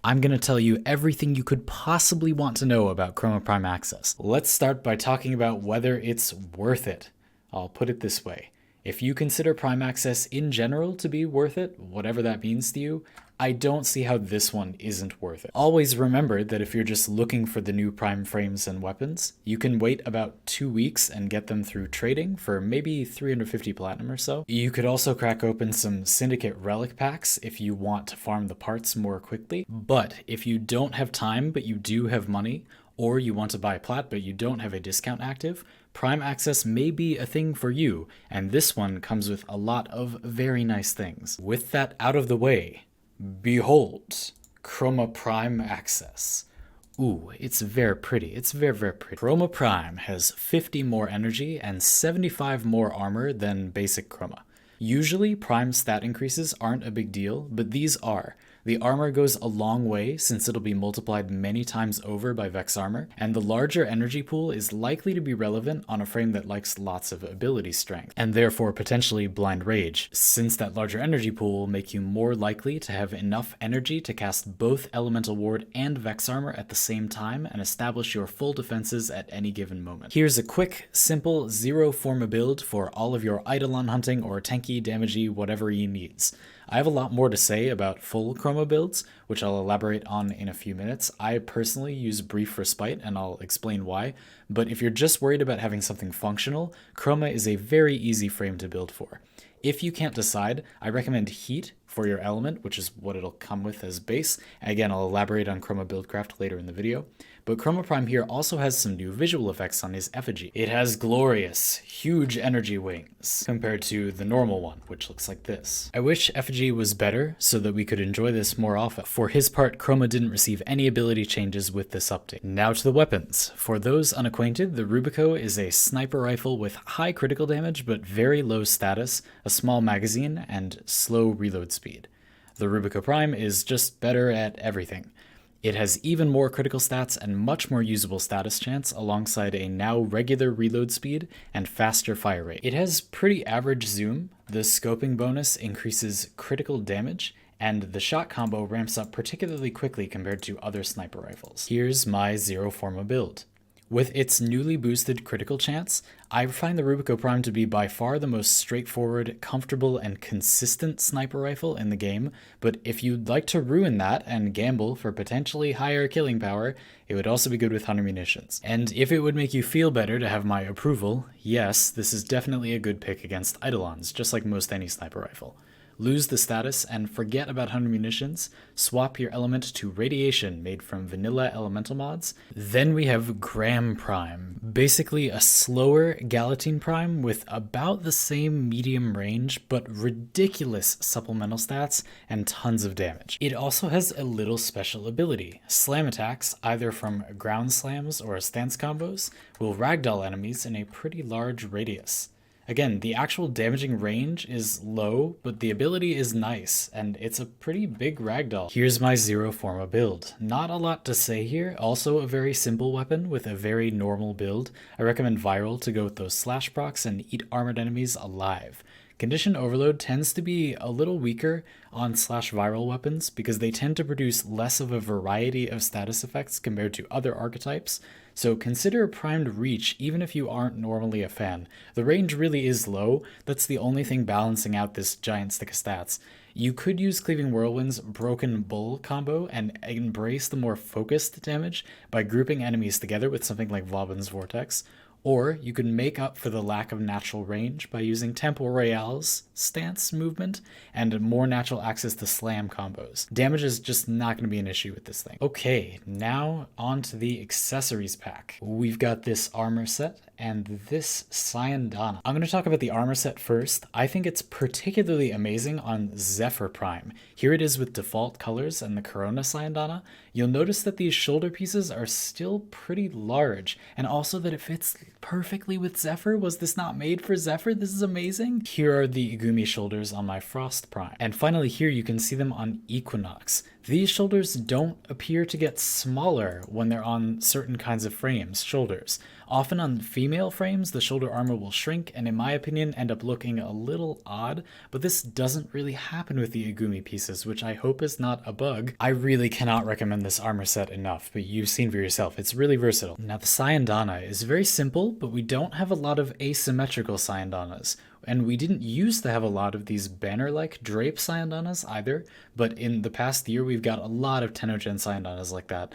I'm going to tell you everything you could possibly want to know about Chroma Prime Access. Let's start by talking about whether it's worth it. I'll put it this way. If you consider Prime Access in general to be worth it, whatever that means to you, I don't see how this one isn't worth it. Always remember that if you're just looking for the new Prime frames and weapons, you can wait about 2 weeks and get them through trading for maybe 350 platinum or so. You could also crack open some Syndicate relic packs if you want to farm the parts more quickly. But if you don't have time but you do have money, or you want to buy plat but you don't have a discount active, Prime Access may be a thing for you, and this one comes with a lot of very nice things. With that out of the way, behold, Chroma Prime Access. Ooh, it's very pretty. It's very, very pretty. Chroma Prime has 50 more energy and 75 more armor than basic Chroma. Usually, Prime stat increases aren't a big deal, but these are. The armor goes a long way since it'll be multiplied many times over by Vex Armor, and the larger energy pool is likely to be relevant on a frame that likes lots of ability strength, and therefore potentially blind rage, since that larger energy pool will make you more likely to have enough energy to cast both Elemental Ward and Vex Armor at the same time and establish your full defenses at any given moment. Here's a quick, simple, zero Forma build for all of your Eidolon hunting or tanky, damagey, whatever you needs. I have a lot more to say about full Chroma builds, which I'll elaborate on in a few minutes. I personally use Brief-Respite, and I'll explain why, but if you're just worried about having something functional, Chroma is a very easy frame to build for. If you can't decide, I recommend Heat for your element, which is what it'll come with as base. Again, I'll elaborate on Chroma Buildcraft later in the video. But Chroma Prime here also has some new visual effects on his Effigy. It has glorious, huge energy wings compared to the normal one, which looks like this. I wish Effigy was better so that we could enjoy this more often. For his part, Chroma didn't receive any ability changes with this update. Now to the weapons. For those unacquainted, the Rubico is a sniper rifle with high critical damage but very low status, a small magazine, and slow reload speed. The Rubico Prime is just better at everything. It has even more critical stats and much more usable status chance alongside a now regular reload speed and faster fire rate. It has pretty average zoom, the scoping bonus increases critical damage, and the shot combo ramps up particularly quickly compared to other sniper rifles. Here's my Zero Forma build. With its newly boosted critical chance, I find the Rubico Prime to be by far the most straightforward, comfortable, and consistent sniper rifle in the game, but if you'd like to ruin that and gamble for potentially higher killing power, it would also be good with 100 munitions. And if it would make you feel better to have my approval, yes, this is definitely a good pick against Eidolons, just like most any sniper rifle. Lose the status and forget about 100 munitions, swap your element to Radiation made from vanilla elemental mods. Then we have Gram Prime, basically a slower Galatine Prime with about the same medium range but ridiculous supplemental stats and tons of damage. It also has a little special ability. Slam attacks, either from ground slams or stance combos, will ragdoll enemies in a pretty large radius. Again, the actual damaging range is low, but the ability is nice, and it's a pretty big ragdoll. Here's my Zero Forma build. Not a lot to say here, also a very simple weapon with a very normal build. I recommend Viral to go with those slash procs and eat armored enemies alive. Condition Overload tends to be a little weaker on slash viral weapons because they tend to produce less of a variety of status effects compared to other archetypes, so consider Primed Reach even if you aren't normally a fan. The range really is low, that's the only thing balancing out this giant stick of stats. You could use Cleaving Whirlwind's Broken Bull combo and embrace the more focused damage by grouping enemies together with something like Vauban's Vortex, or you can make up for the lack of natural range by using Temple Royale's stance movement and more natural access to slam combos. Damage is just not going to be an issue with this thing. Okay, now on to the accessories pack. We've got this armor set and this Syandana. I'm going to talk about the armor set first. I think it's particularly amazing on Zephyr Prime. Here it is with default colors and the Corona Syandana. You'll notice that these shoulder pieces are still pretty large, and also that it fits perfectly with Zephyr. Was this not made for Zephyr? This is amazing. Here are the Igumi shoulders on my Frost Prime. And finally here you can see them on Equinox. These shoulders don't appear to get smaller when they're on certain kinds of frames, shoulders. Often on female frames, the shoulder armor will shrink and in my opinion end up looking a little odd, but this doesn't really happen with the Agumi pieces, which I hope is not a bug. I really cannot recommend this armor set enough, but you've seen for yourself, it's really versatile. Now the Sayandana is very simple, but we don't have a lot of asymmetrical Sayandanas. And we didn't used to have a lot of these banner-like drape Sayandanas either, but in the past year we've got a lot of Tennogen Sayandanas like that.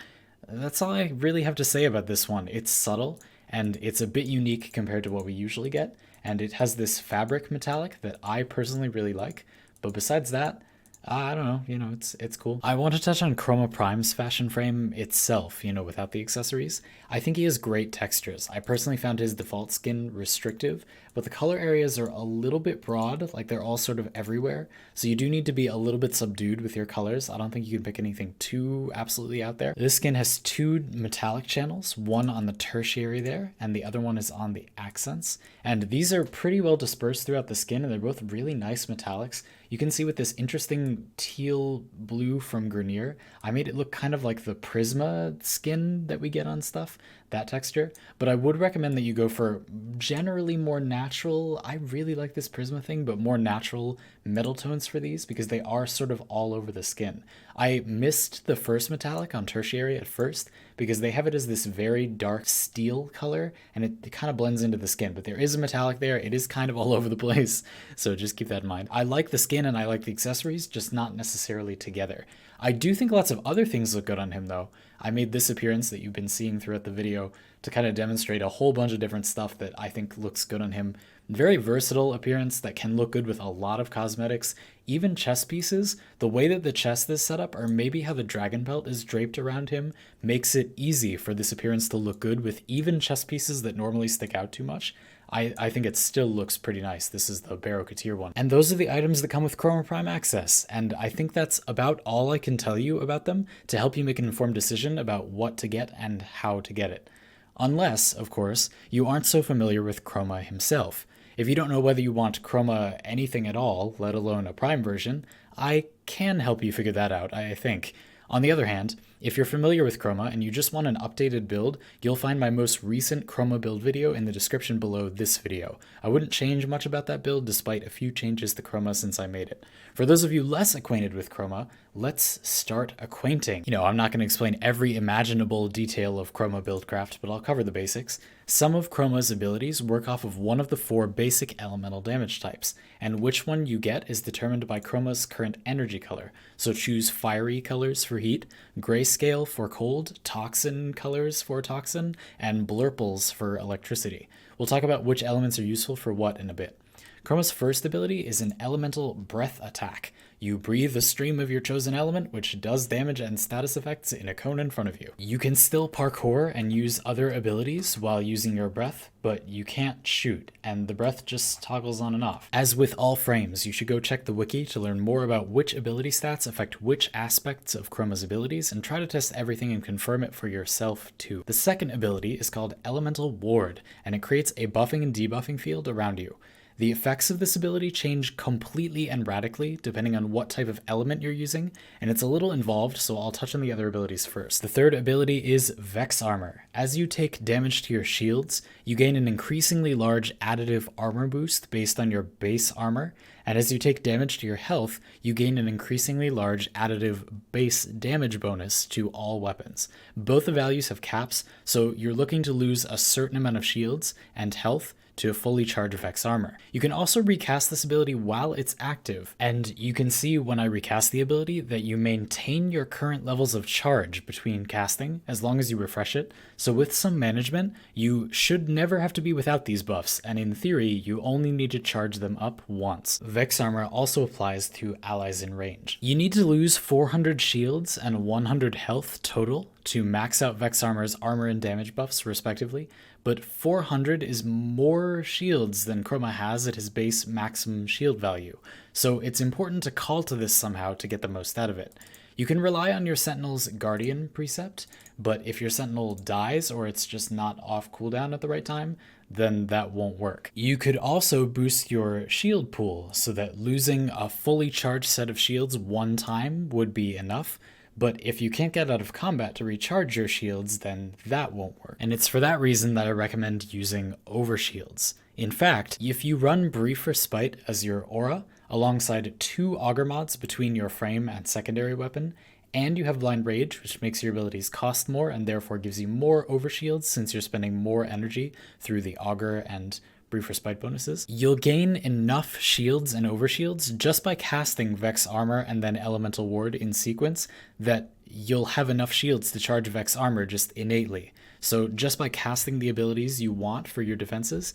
That's all I really have to say about this one. It's subtle, and it's a bit unique compared to what we usually get, and it has this fabric metallic that I personally really like, but besides that, I don't know, it's cool. I want to touch on Chroma Prime's fashion frame itself, without the accessories. I think he has great textures. I personally found his default skin restrictive, but the color areas are a little bit broad, like they're all sort of everywhere. So you do need to be a little bit subdued with your colors. I don't think you can pick anything too absolutely out there. This skin has two metallic channels, one on the tertiary there, and the other one is on the accents. And these are pretty well dispersed throughout the skin, and they're both really nice metallics. You can see with this interesting teal blue from Grenier, I made it look kind of like the Prisma skin that we get on stuff, that texture. But I would recommend that you go for generally more natural, I really like this Prisma thing, but more natural metal tones for these because they are sort of all over the skin. I missed the first metallic on tertiary at first because they have it as this very dark steel color and it kind of blends into the skin, but there is a metallic there. It is kind of all over the place, so just keep that in mind. I like the skin and I like the accessories, just not necessarily together. I do think lots of other things look good on him though. I made this appearance that you've been seeing throughout the video to kind of demonstrate a whole bunch of different stuff that I think looks good on him. Very versatile appearance that can look good with a lot of cosmetics, even chest pieces. The way that the chest is set up, or maybe how the dragon belt is draped around him, makes it easy for this appearance to look good with even chest pieces that normally stick out too much. I think it still looks pretty nice. This is the Barokatir one. And those are the items that come with Chroma Prime Access, and I think that's about all I can tell you about them to help you make an informed decision about what to get and how to get it. Unless, of course, you aren't so familiar with Chroma himself. If you don't know whether you want Chroma anything at all, let alone a Prime version, I can help you figure that out, I think. On the other hand, if you're familiar with Chroma and you just want an updated build, you'll find my most recent Chroma build video in the description below this video. I wouldn't change much about that build despite a few changes to Chroma since I made it. For those of you less acquainted with Chroma, let's start acquainting. I'm not going to explain every imaginable detail of Chroma buildcraft, but I'll cover the basics. Some of Chroma's abilities work off of one of the 4 basic elemental damage types, and which one you get is determined by Chroma's current energy color. So choose fiery colors for heat, grayscale for cold, toxin colors for toxin, and blurples for electricity. We'll talk about which elements are useful for what in a bit. Chroma's first ability is an elemental breath attack. You breathe a stream of your chosen element, which does damage and status effects in a cone in front of you. You can still parkour and use other abilities while using your breath, but you can't shoot, and the breath just toggles on and off. As with all frames, you should go check the wiki to learn more about which ability stats affect which aspects of Chroma's abilities, and try to test everything and confirm it for yourself too. The second ability is called Elemental Ward, and it creates a buffing and debuffing field around you. The effects of this ability change completely and radically depending on what type of element you're using, and it's a little involved, so I'll touch on the other abilities first. The third ability is Vex Armor. As you take damage to your shields, you gain an increasingly large additive armor boost based on your base armor, and as you take damage to your health, you gain an increasingly large additive base damage bonus to all weapons. Both the values have caps, so you're looking to lose a certain amount of shields and health to fully charge Vex Armor. You can also recast this ability while it's active, and you can see when I recast the ability that you maintain your current levels of charge between casting as long as you refresh it, so with some management, you should never have to be without these buffs, and in theory, you only need to charge them up once. Vex Armor also applies to allies in range. You need to lose 400 shields and 100 health total to max out Vex Armor's armor and damage buffs respectively, but 400 is more shields than Chroma has at his base maximum shield value, so it's important to call to this somehow to get the most out of it. You can rely on your Sentinel's Guardian precept, but if your Sentinel dies or it's just not off cooldown at the right time, then that won't work. You could also boost your shield pool so that losing a fully charged set of shields one time would be enough, But if you can't get out of combat to recharge your shields, then that won't work. And it's for that reason that I recommend using overshields. In fact, if you run Brief Respite as your aura, alongside 2 augur mods between your frame and secondary weapon, and you have Blind Rage, which makes your abilities cost more and therefore gives you more overshields since you're spending more energy through the augur and Brief Respite bonuses, you'll gain enough shields and overshields just by casting Vex Armor and then Elemental Ward in sequence that you'll have enough shields to charge Vex Armor just innately. So just by casting the abilities you want for your defenses,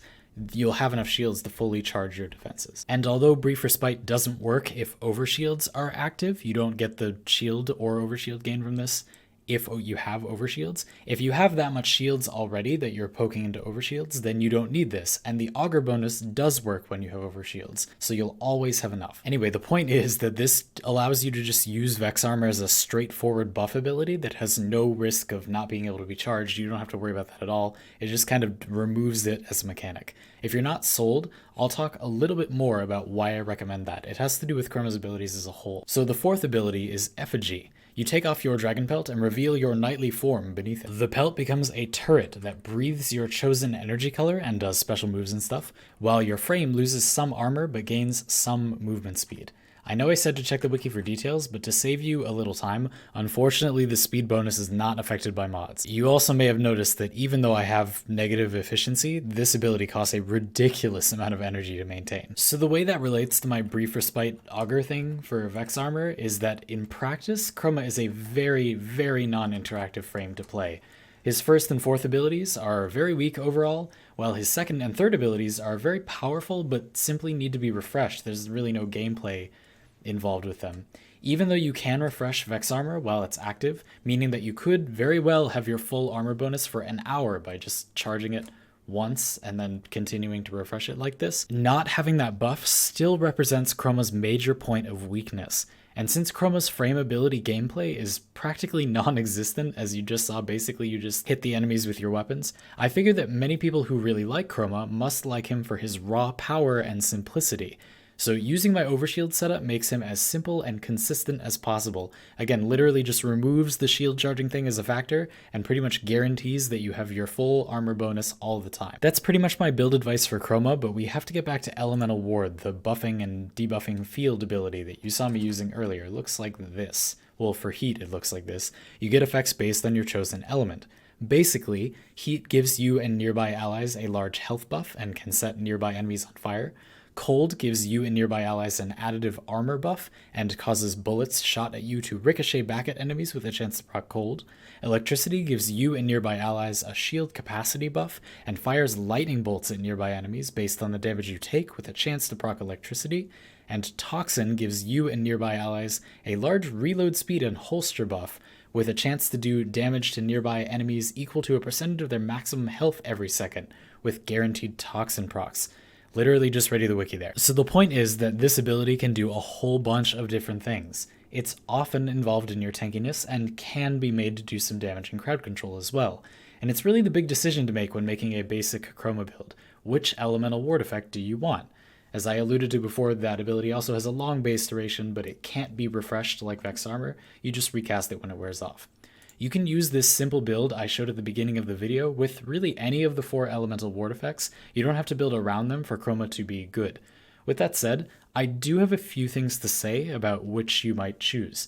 you'll have enough shields to fully charge your defenses. And although Brief Respite doesn't work if overshields are active, you don't get the shield or overshield gain from this if you have overshields. If you have that much shields already that you're poking into overshields, then you don't need this, and the augur bonus does work when you have overshields, so you'll always have enough. Anyway, the point is that this allows you to just use Vex Armor as a straightforward buff ability that has no risk of not being able to be charged. You don't have to worry about that at all. It just kind of removes it as a mechanic. If you're not sold, I'll talk a little bit more about why I recommend that. It has to do with Chroma's abilities as a whole. So the 4th ability is Effigy. You take off your dragon pelt and reveal your knightly form beneath it. The pelt becomes a turret that breathes your chosen energy color and does special moves and stuff, while your frame loses some armor but gains some movement speed. I know I said to check the wiki for details, but to save you a little time, unfortunately the speed bonus is not affected by mods. You also may have noticed that even though I have negative efficiency, this ability costs a ridiculous amount of energy to maintain. So the way that relates to my Brief Respite Augur thing for Vex Armor is that in practice, Chroma is a very, very non-interactive frame to play. His 1st and 4th abilities are very weak overall, while his 2nd and 3rd abilities are very powerful but simply need to be refreshed. There's really no gameplay involved with them. Even though you can refresh Vex Armor while it's active, meaning that you could very well have your full armor bonus for an hour by just charging it once and then continuing to refresh it like this, not having that buff still represents Chroma's major point of weakness. And since Chroma's frame ability gameplay is practically non-existent, as you just saw, basically you just hit the enemies with your weapons, I figured that many people who really like Chroma must like him for his raw power and simplicity. So using my overshield setup makes him as simple and consistent as possible. Again, literally just removes the shield charging thing as a factor and pretty much guarantees that you have your full armor bonus all the time. That's pretty much my build advice for Chroma, but we have to get back to Elemental Ward, the buffing and debuffing field ability that you saw me using earlier. It looks like this. Well, for heat it looks like this. You get effects based on your chosen element. Basically, heat gives you and nearby allies a large health buff and can set nearby enemies on fire. Cold gives you and nearby allies an additive armor buff and causes bullets shot at you to ricochet back at enemies with a chance to proc cold. Electricity gives you and nearby allies a shield capacity buff and fires lightning bolts at nearby enemies based on the damage you take with a chance to proc electricity. And Toxin gives you and nearby allies a large reload speed and holster buff with a chance to do damage to nearby enemies equal to a percentage of their maximum health every second with guaranteed Toxin procs. Literally just ready the wiki there. So the point is that this ability can do a whole bunch of different things. It's often involved in your tankiness and can be made to do some damage and crowd control as well. And it's really the big decision to make when making a basic Chroma build. Which elemental ward effect do you want? As I alluded to before, that ability also has a long base duration, but it can't be refreshed like Vex Armor. You just recast it when it wears off. You can use this simple build I showed at the beginning of the video with really any of the 4 elemental ward effects. You don't have to build around them for Chroma to be good. With that said, I do have a few things to say about which you might choose.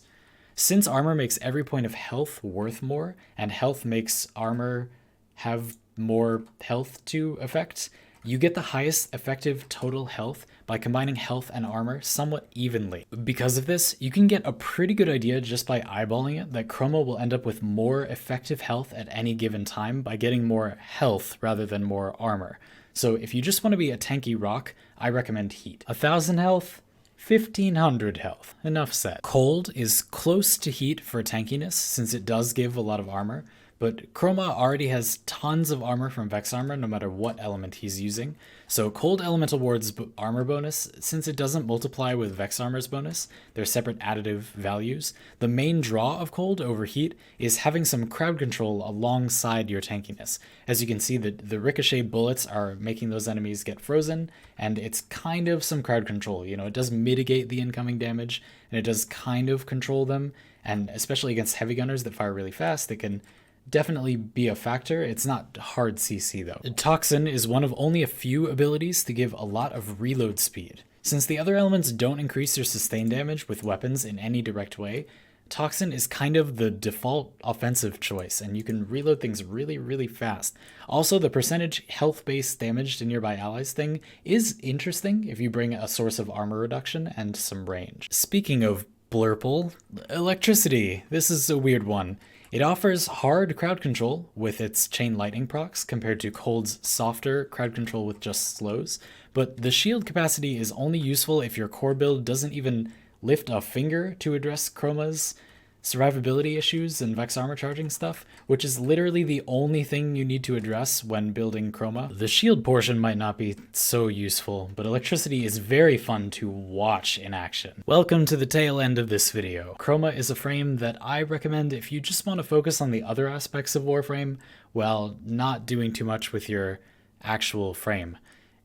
Since armor makes every point of health worth more, and health makes armor have more health to effect, you get the highest effective total health by combining health and armor somewhat evenly. Because of this, you can get a pretty good idea just by eyeballing it that Chroma will end up with more effective health at any given time by getting more health rather than more armor. So if you just want to be a tanky rock, I recommend heat. 1,000 health, 1,500 health. Enough said. Cold is close to heat for tankiness since it does give a lot of armor, but Chroma already has tons of armor from Vex Armor no matter what element he's using. So Cold Elemental Ward's armor bonus, since it doesn't multiply with Vex Armor's bonus, they're separate additive values, the main draw of Cold over Heat is having some crowd control alongside your tankiness. As you can see, the ricochet bullets are making those enemies get frozen, and it's kind of some crowd control. You know, it does mitigate the incoming damage, and it does kind of control them, and especially against heavy gunners that fire really fast, it can definitely be a factor. It's not hard CC though. Toxin is one of only a few abilities to give a lot of reload speed. Since the other elements don't increase your sustain damage with weapons in any direct way, Toxin is kind of the default offensive choice, and you can reload things really, really fast. Also, the percentage health-based damage to nearby allies thing is interesting if you bring a source of armor reduction and some range. Speaking of blurple, electricity. This is a weird one. It offers hard crowd control with its chain lightning procs compared to Cold's softer crowd control with just slows, but the shield capacity is only useful if your core build doesn't even lift a finger to address Chroma's survivability issues and Vex Armor charging stuff, which is literally the only thing you need to address when building Chroma. The shield portion might not be so useful, but electricity is very fun to watch in action. Welcome to the tail end of this video. Chroma is a frame that I recommend if you just want to focus on the other aspects of Warframe while not doing too much with your actual frame.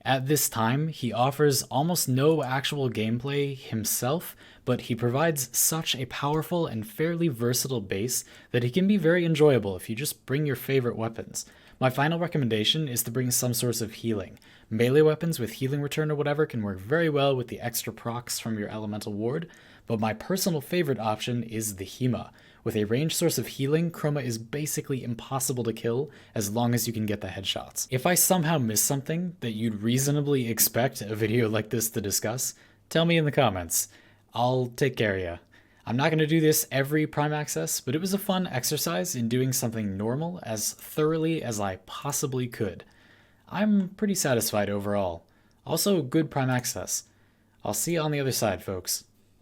At this time, he offers almost no actual gameplay himself, but he provides such a powerful and fairly versatile base that he can be very enjoyable if you just bring your favorite weapons. My final recommendation is to bring some source of healing. Melee weapons with healing return or whatever can work very well with the extra procs from your elemental ward, but my personal favorite option is the Hema. With a ranged source of healing, Chroma is basically impossible to kill as long as you can get the headshots. If I somehow miss something that you'd reasonably expect a video like this to discuss, tell me in the comments. I'll take care of you. I'm not going to do this every Prime Access, but it was a fun exercise in doing something normal as thoroughly as I possibly could. I'm pretty satisfied overall. Also, good Prime Access. I'll see you on the other side, folks.